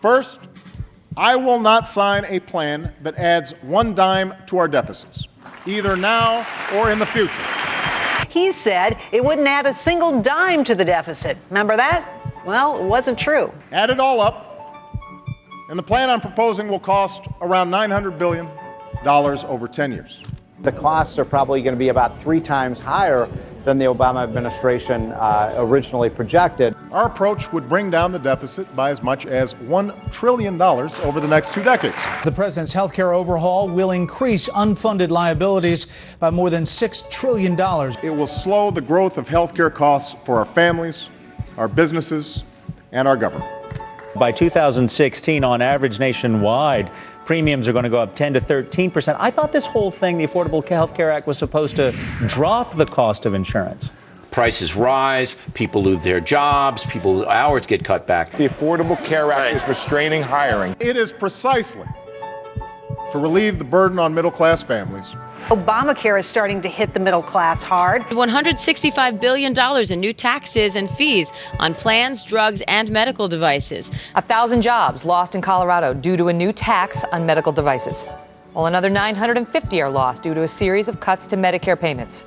First, I will not sign a plan that adds one dime to our deficits, either now or in the future. He said it wouldn't add a single dime to the deficit. Remember that? Well, it wasn't true. Add it all up, and the plan I'm proposing will cost around $900 billion over 10 years. The costs are probably going to be about 3 times higher than the Obama administration originally projected. Our approach would bring down the deficit by as much as $1 trillion over the next 2 decades. The president's health care overhaul will increase unfunded liabilities by more than $6 trillion. It will slow the growth of health care costs for our families, our businesses, and our government. By 2016, on average nationwide, premiums are going to go up 10 to 13%. I thought this whole thing, the Affordable Health Care Act, was supposed to drop the cost of insurance. Prices rise, people lose their jobs, people's hours get cut back. The Affordable Care Act is restraining hiring. It is precisely to relieve the burden on middle-class families. ObamaCare is starting to hit the middle class hard. $165 billion in new taxes and fees on plans, drugs, and medical devices. 1,000 jobs lost in Colorado due to a new tax on medical devices, while another 950 are lost due to a series of cuts to Medicare payments.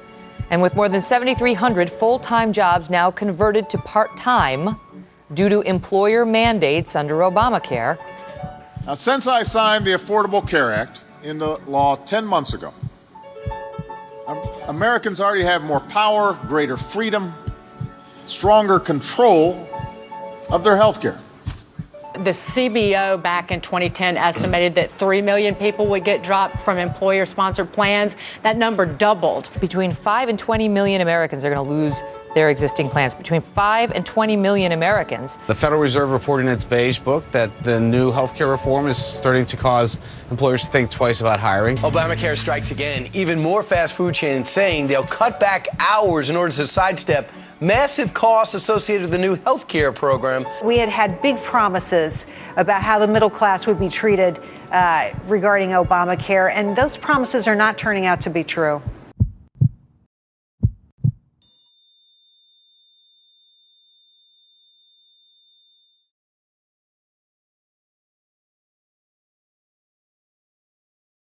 And with more than 7,300 full-time jobs now converted to part-time due to employer mandates under Obamacare. Now, since I signed the Affordable Care Act into law 10 months ago, Americans already have more power, greater freedom, stronger control of their health care. The CBO back in 2010 estimated that 3 million people would get dropped from employer-sponsored plans. That number doubled. Between 5 and 20 million Americans are going to lose their existing plans. Between 5 and 20 million Americans. The Federal Reserve reported in its beige book that the new healthcare reform is starting to cause employers to think twice about hiring. ObamaCare strikes again. Even more fast food chains saying they'll cut back hours in order to sidestep massive costs associated with the new health care program. We had big promises about how the middle class would be treated regarding Obamacare, and those promises are not turning out to be true.